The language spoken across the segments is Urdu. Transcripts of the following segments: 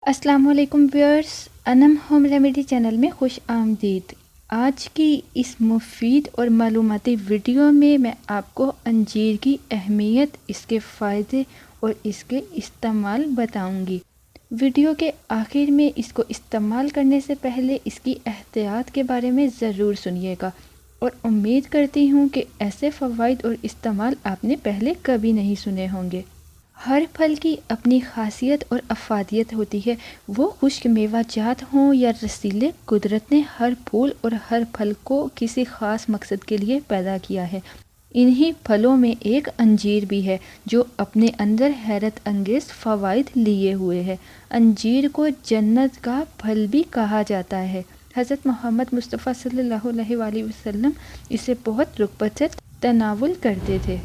السلام علیکم ویورز، انم ہوم ریمیڈی چینل میں خوش آمدید۔ آج کی اس مفید اور معلوماتی ویڈیو میں آپ کو انجیر کی اہمیت، اس کے فائدے اور اس کے استعمال بتاؤں گی۔ ویڈیو کے آخر میں اس کو استعمال کرنے سے پہلے اس کی احتیاط کے بارے میں ضرور سنیے گا، اور امید کرتی ہوں کہ ایسے فوائد اور استعمال آپ نے پہلے کبھی نہیں سنے ہوں گے۔ ہر پھل کی اپنی خاصیت اور افادیت ہوتی ہے، وہ خشک میوہ جات ہوں یا رسیلے۔ قدرت نے ہر پھول اور ہر پھل کو کسی خاص مقصد کے لیے پیدا کیا ہے۔ انہی پھلوں میں ایک انجیر بھی ہے جو اپنے اندر حیرت انگیز فوائد لیے ہوئے ہے۔ انجیر کو جنت کا پھل بھی کہا جاتا ہے۔ حضرت محمد مصطفیٰ صلی اللہ علیہ وآلہ وسلم اسے بہت رغبت سے تناول کرتے تھے۔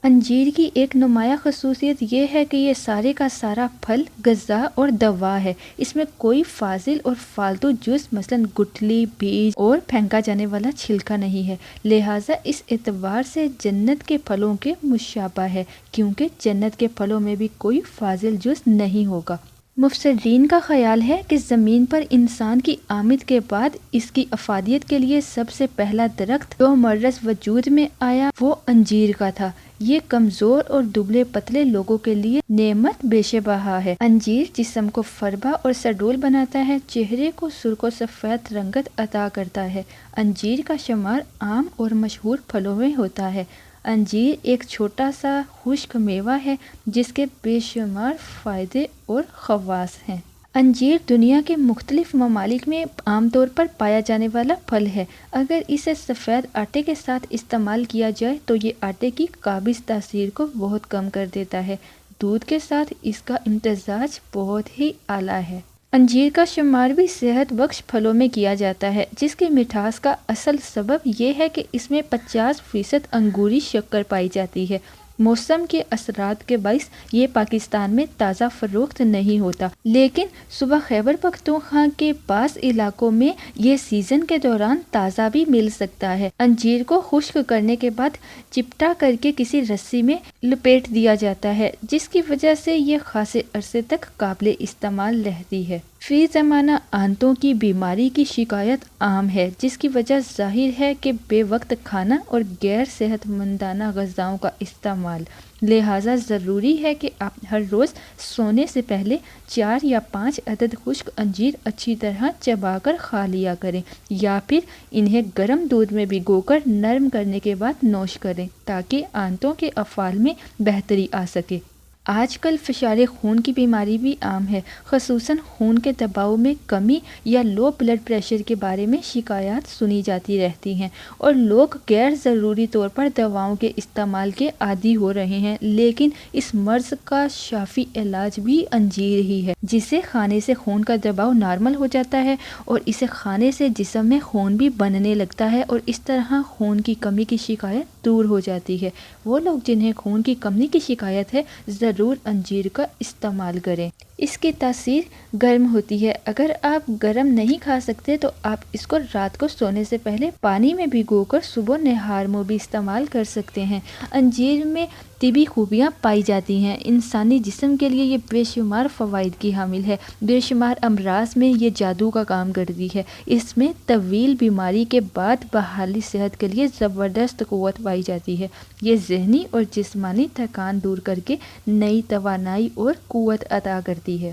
انجیر کی ایک نمایاں خصوصیت یہ ہے کہ یہ سارے کا سارا پھل غذا اور دوا ہے۔ اس میں کوئی فاضل اور فالتو جز مثلا گٹھلی، بیج اور پھینکا جانے والا چھلکا نہیں ہے، لہٰذا اس اعتبار سے جنت کے پھلوں کے مشابہ ہے، کیونکہ جنت کے پھلوں میں بھی کوئی فاضل جز نہیں ہوگا۔ مفسرین کا خیال ہے کہ زمین پر انسان کی آمد کے بعد اس کی افادیت کے لیے سب سے پہلا درخت جو مرز وجود میں آیا وہ انجیر کا تھا۔ یہ کمزور اور دبلے پتلے لوگوں کے لیے نعمت بیش بہا ہے۔ انجیر جسم کو فربا اور سڈول بناتا ہے، چہرے کو سرخ و سفید رنگت عطا کرتا ہے۔ انجیر کا شمار عام اور مشہور پھلوں میں ہوتا ہے۔ انجیر ایک چھوٹا سا خشک میوہ ہے جس کے بے شمار فائدے اور خواص ہیں۔ انجیر دنیا کے مختلف ممالک میں عام طور پر پایا جانے والا پھل ہے۔ اگر اسے سفید آٹے کے ساتھ استعمال کیا جائے تو یہ آٹے کی قابض تاثیر کو بہت کم کر دیتا ہے۔ دودھ کے ساتھ اس کا امتزاج بہت ہی اعلیٰ ہے۔ انجیر کا شمار بھی صحت بخش پھلوں میں کیا جاتا ہے، جس کی مٹھاس کا اصل سبب یہ ہے کہ اس میں 50% انگوری شکر پائی جاتی ہے۔ موسم کے اثرات کے باعث یہ پاکستان میں تازہ فروخت نہیں ہوتا، لیکن صوبہ خیبر پختونخوا کے بعض علاقوں میں یہ سیزن کے دوران تازہ بھی مل سکتا ہے۔ انجیر کو خشک کرنے کے بعد چپٹا کر کے کسی رسی میں لپیٹ دیا جاتا ہے، جس کی وجہ سے یہ خاصے عرصے تک قابل استعمال رہتی ہے۔ فی زمانہ آنتوں کی بیماری کی شکایت عام ہے، جس کی وجہ ظاہر ہے کہ بے وقت کھانا اور غیر صحت مندانہ غذاؤں کا استعمال، لہٰذا ضروری ہے کہ آپ ہر روز سونے سے پہلے 4 یا 5 عدد خشک انجیر اچھی طرح چبا کر کھا لیا کریں، یا پھر انہیں گرم دودھ میں بھگو کر نرم کرنے کے بعد نوش کریں تاکہ آنتوں کے افعال میں بہتری آ سکے۔ آج کل فشار خون کی بیماری بھی عام ہے، خصوصاً خون کے دباؤ میں کمی یا لو بلڈ پریشر کے بارے میں شکایات سنی جاتی رہتی ہیں، اور لوگ غیر ضروری طور پر دواؤں کے استعمال کے عادی ہو رہے ہیں۔ لیکن اس مرض کا شافی علاج بھی انجیر ہی ہے، جسے کھانے سے خون کا دباؤ نارمل ہو جاتا ہے، اور اسے کھانے سے جسم میں خون بھی بننے لگتا ہے، اور اس طرح خون کی کمی کی شکایت دور ہو جاتی ہے۔ وہ لوگ جنہیں خون کی کمی کی شکایت ہے ضرور انجیر کا استعمال کریں۔ اس کی تاثیر گرم ہوتی ہے۔ اگر آپ گرم نہیں کھا سکتے تو آپ اس کو رات کو سونے سے پہلے پانی میں بھگو کر صبح نہار میں بھی استعمال کر سکتے ہیں۔ انجیر میں طبی خوبیاں پائی جاتی ہیں۔ انسانی جسم کے لیے یہ بے شمار فوائد کی حامل ہے۔ بے شمار امراض میں یہ جادو کا کام کرتی ہے۔ اس میں طویل بیماری کے بعد بحالی صحت کے لیے زبردست قوت پائی جاتی ہے۔ یہ ذہنی اور جسمانی تھکان دور کر کے نئی توانائی اور قوت عطا کرتی ہے۔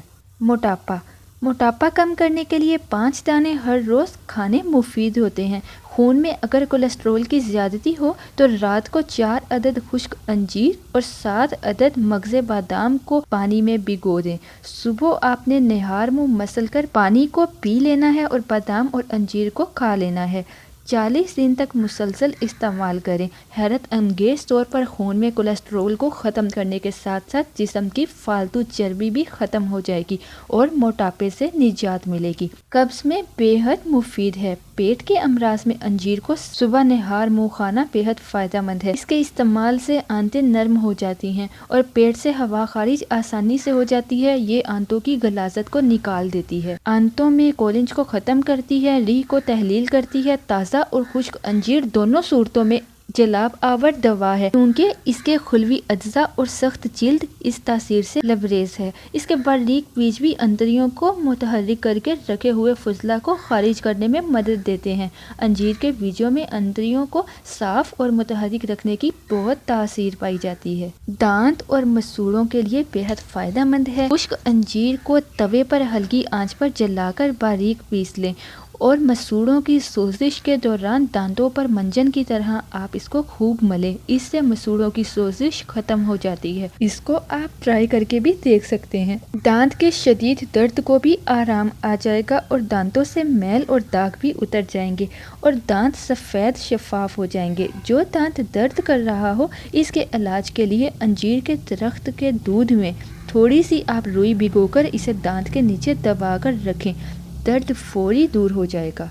موٹاپا کم کرنے کے لیے 5 دانے ہر روز کھانے مفید ہوتے ہیں۔ خون میں اگر کولیسٹرول کی زیادتی ہو تو رات کو 4 عدد خشک انجیر اور 7 عدد مغز بادام کو پانی میں بھگو دیں۔ صبح آپ نے نہار منہ مسل کر پانی کو پی لینا ہے اور بادام اور انجیر کو کھا لینا ہے۔ 40 دن تک مسلسل استعمال کریں۔ حیرت انگیز طور پر خون میں کولیسٹرول کو ختم کرنے کے ساتھ ساتھ جسم کی فالتو چربی بھی ختم ہو جائے گی اور موٹاپے سے نجات ملے گی۔ قبض میں بے حد مفید ہے۔ پیٹ کے امراض میں انجیر کو صبح نہار منہ کھانا بے حد فائدہ مند ہے۔ اس کے استعمال سے آنتیں نرم ہو جاتی ہیں اور پیٹ سے ہوا خارج آسانی سے ہو جاتی ہے۔ یہ آنتوں کی غلاظت کو نکال دیتی ہے، آنتوں میں کولنج کو ختم کرتی ہے، ریح کو تحلیل کرتی ہے۔ تازہ اور خشک انجیر دونوں صورتوں میں جلاب آور دوا ہے کیونکہ اس کے خلوی اجزاء اور سخت جلد اس تاثیر سے لبریز ہے۔ اس کے باریک بیج بھی اندریوں کو متحرک کر کے رکھے ہوئے فضلہ کو خارج کرنے میں مدد دیتے ہیں۔ انجیر کے بیجوں میں اندریوں کو صاف اور متحرک رکھنے کی بہت تاثیر پائی جاتی ہے۔ دانت اور مسوڑوں کے لیے بہت فائدہ مند ہے۔ خشک انجیر کو توے پر ہلکی آنچ پر جلا کر باریک پیس لیں اور مسوڑوں کی سوزش کے دوران دانتوں پر منجن کی طرح آپ اس کو خوب ملیں۔ اس سے مسوڑوں کی سوزش ختم ہو جاتی ہے۔ اس کو آپ ٹرائی کر کے بھی دیکھ سکتے ہیں۔ دانت کے شدید درد کو بھی آرام آ جائے گا اور دانتوں سے میل اور داغ بھی اتر جائیں گے اور دانت سفید شفاف ہو جائیں گے۔ جو دانت درد کر رہا ہو اس کے علاج کے لیے انجیر کے درخت کے دودھ میں تھوڑی سی آپ روئی بھگو کر اسے دانت کے نیچے دبا کر رکھیں، درد فوری دور ہو جائے گا۔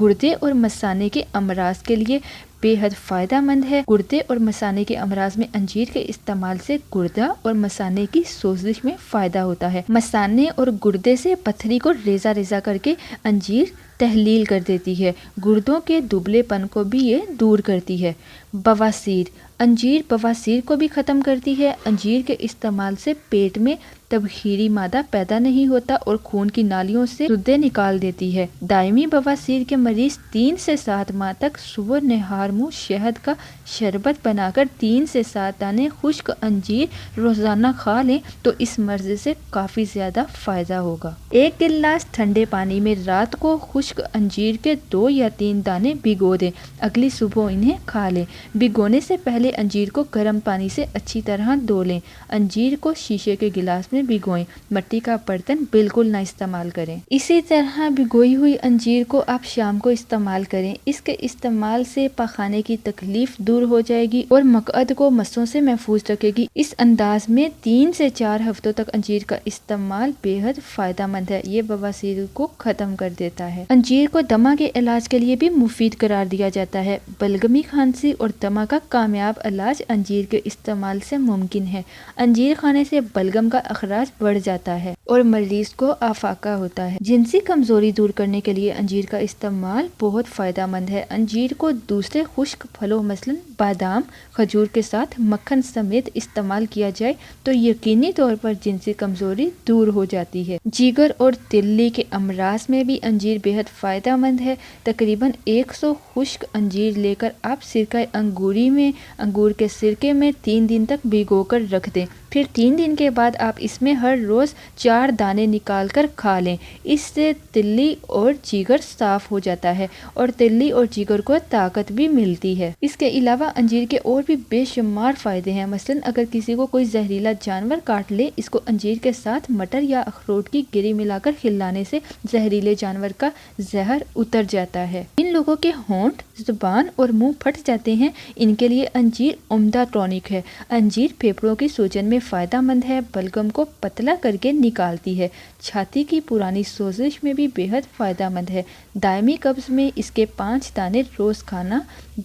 گردے اور مثانے کے امراض کے لیے بےحد فائدہ مند ہے۔ گردے اور مثانے کے امراض میں انجیر کے استعمال سے گردہ اور مثانے کی سوزش میں فائدہ ہوتا ہے۔ مثانے اور گردے سے پتھری کو ریزہ ریزہ کر کے انجیر تحلیل کر دیتی ہے۔ گردوں کے دبلے پن کو بھی یہ دور کرتی ہے۔ بواسیر، انجیر بواسیر کو بھی ختم کرتی ہے۔ انجیر کے استعمال سے پیٹ میں تبخیری مادہ پیدا نہیں ہوتا اور خون کی نالیوں سے غدے نکال دیتی ہے۔ دائمی بواسیر کے مریض 3 سے 7 ماہ تک صبح نہار منہ شہد کا شربت بنا کر 3 سے 7 دانے خشک انجیر روزانہ کھا لیں تو اس مرض سے کافی زیادہ فائدہ ہوگا۔ 1 گلاس ٹھنڈے پانی میں رات کو خشک انجیر کے 2 یا 3 دانے بھگو دیں، اگلی صبح انہیں کھا لیں۔ بھگونے سے پہلے انجیر کو گرم پانی سے اچھی طرح دھو لیں۔ انجیر کو شیشے کے گلاس میں بھگوئیں، مٹی کا برتن بالکل نہ استعمال کریں۔ اسی طرح بھگوئی ہوئی انجیر کو آپ شام کو استعمال کریں۔ اس کے استعمال سے پاخانے کی تکلیف دور ہو جائے گی اور مقعد کو مسوں سے محفوظ رکھے گی۔ اس انداز میں 3 سے 4 ہفتوں تک انجیر کا استعمال بےحد فائدہ مند ہے۔ یہ بواسیر کو ختم کر دیتا ہے۔ انجیر کو دمہ کے علاج کے لیے بھی مفید قرار دیا جاتا ہے۔ بلغمی، کھانسی اور دمہ کا کامیاب علاج انجیر کے استعمال سے ممکن ہے۔ انجیر کھانے سے بلغم کا اخراج بڑھ جاتا ہے اور مریض کو افاقہ ہوتا ہے۔ جنسی کمزوری دور کرنے کے لیے انجیر کا استعمال بہت فائدہ مند ہے۔ انجیر کو دوسرے خشک پھلوں مثلاً بادام، کھجور کے ساتھ مکھن سمیت استعمال کیا جائے تو یقینی طور پر جنسی کمزوری دور ہو جاتی ہے۔ جگر اور تلی کے امراض میں بھی انجیر بہت فائدہ مند ہے۔ تقریباً 100 خشک انجیر لے کر آپ سرکہ انگوری میں انگور کے سرکے میں 3 دن تک بھگو کر رکھ دیں، پھر 3 دن کے بعد آپ اس میں ہر روز 4 دانے نکال کر کھا لیں۔ اس سے تلی اور جگر صاف ہو جاتا ہے اور تلی اور جگر کو طاقت بھی ملتی ہے۔ اس کے علاوہ انجیر کے اور بھی بے شمار فائدے ہیں۔ مثلاً اگر کسی کو کوئی زہریلا جانور کاٹ لے، اس کو انجیر کے ساتھ مٹر یا اخروٹ کی گری ملا کر کھلانے سے زہریلے جانور کا زہر اتر جاتا ہے۔ جن لوگوں کے ہونٹ، زبان اور منہ پھٹ جاتے ہیں ان کے لیے انجیر عمدہ ٹونک ہے۔ انجیر پھیپھڑوں کی سوجن میں فائدہ مند ہے، بلغم کو پتلا کر کے نکالتی ہے، چھاتی کی پرانی سوزش میں بھی بےحد فائدہ مند ہے۔ دائمی قبض میں اس کے 5 دانے روز کھانا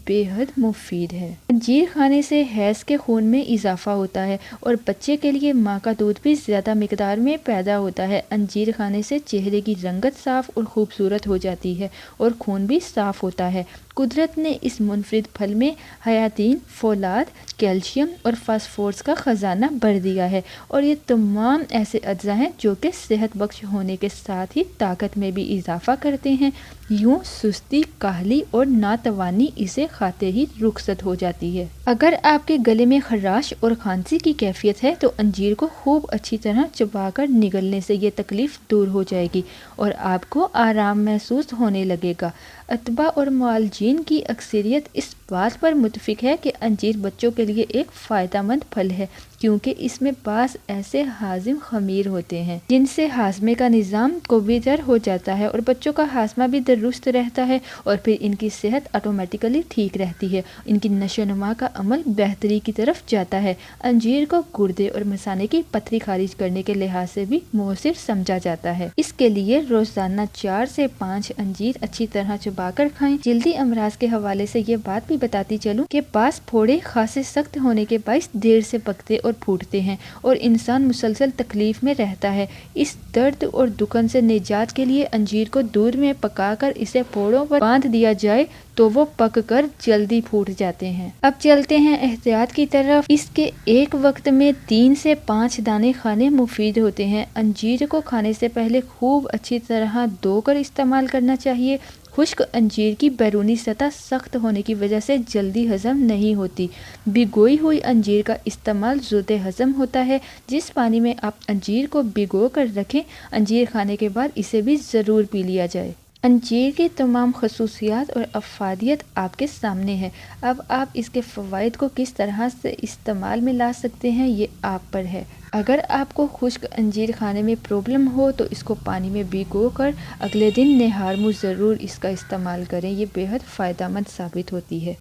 بےحد مفید ہے۔ انجیر کھانے سے حیض کے خون میں اضافہ ہوتا ہے اور بچے کے لیے ماں کا دودھ بھی زیادہ مقدار میں پیدا ہوتا ہے۔ انجیر کھانے سے چہرے کی رنگت صاف اور خوبصورت ہو جاتی ہے اور خون بھی صاف ہوتا ہے۔ قدرت نے اس منفرد پھل میں حیاتین، فولاد، کیلشیم اور فاسفورس کا خزانہ بھر دیا ہے اور یہ تمام ایسے اجزاء ہیں جو کہ صحت بخش ہونے کے ساتھ ہی طاقت میں بھی اضافہ کرتے ہیں۔ یوں سستی، کاہلی اور ناتوانی اسے کھاتے ہی رخصت ہو جاتی ہے۔ اگر آپ کے گلے میں خراش اور کھانسی کی کیفیت ہے تو انجیر کو خوب اچھی طرح چبا کر نگلنے سے یہ تکلیف دور ہو جائے گی اور آپ کو آرام محسوس ہونے لگے گا۔ اطباء اور معالجین کی اکثریت اس بات پر متفق ہے کہ انجیر بچوں کے لیے ایک فائدہ مند پھل ہے کیونکہ اس میں بعض ایسے ہاضم خمیر ہوتے ہیں جن سے ہاضمے کا نظام قوی تر ہو جاتا ہے اور بچوں کا ہاضمہ بھی درست رہتا ہے اور پھر ان کی صحت آٹومیٹیکلی ٹھیک رہتی ہے، ان کی نشو و نما کا عمل بہتری کی طرف جاتا ہے۔ انجیر کو گردے اور مثانے کی پتھری خارج کرنے کے لحاظ سے بھی مؤثر سمجھا جاتا ہے۔ اس کے لیے روزانہ 4 سے 5 انجیر اچھی طرح چبا کر کھائیں۔ جلدی امراض کے حوالے سے یہ بات بھی بتاتی چلوں کہ بعض پھوڑے خاصے سخت ہونے کے باعث دیر سے پکتے اور پھوٹتے ہیں اور انسان مسلسل تکلیف میں رہتا ہے۔ اس درد اور دکن سے نجات کے لیے انجیر کو دودھ میں پکا کر اسے پھوڑوں پر باندھ دیا جائے تو وہ پک کر جلدی پھوٹ جاتے ہیں۔ اب چلتے ہیں احتیاط کی طرف۔ اس کے ایک وقت میں 3 سے 5 دانے کھانے مفید ہوتے ہیں۔ انجیر کو کھانے سے پہلے خوب اچھی طرح دھو کر استعمال کرنا چاہیے۔ خشک انجیر کی بیرونی سطح سخت ہونے کی وجہ سے جلدی ہضم نہیں ہوتی۔ بھگوئی ہوئی انجیر کا استعمال زود ہضم ہوتا ہے۔ جس پانی میں آپ انجیر کو بھگو کر رکھیں، انجیر کھانے کے بعد اسے بھی ضرور پی لیا جائے۔ انجیر کی تمام خصوصیات اور افادیت آپ کے سامنے ہے۔ اب آپ اس کے فوائد کو کس طرح سے استعمال میں لا سکتے ہیں یہ آپ پر ہے۔ اگر آپ کو خشک انجیر کھانے میں پرابلم ہو تو اس کو پانی میں بھگو کر اگلے دن نہار منہ ضرور اس کا استعمال کریں، یہ بے حد فائدہ مند ثابت ہوتی ہے۔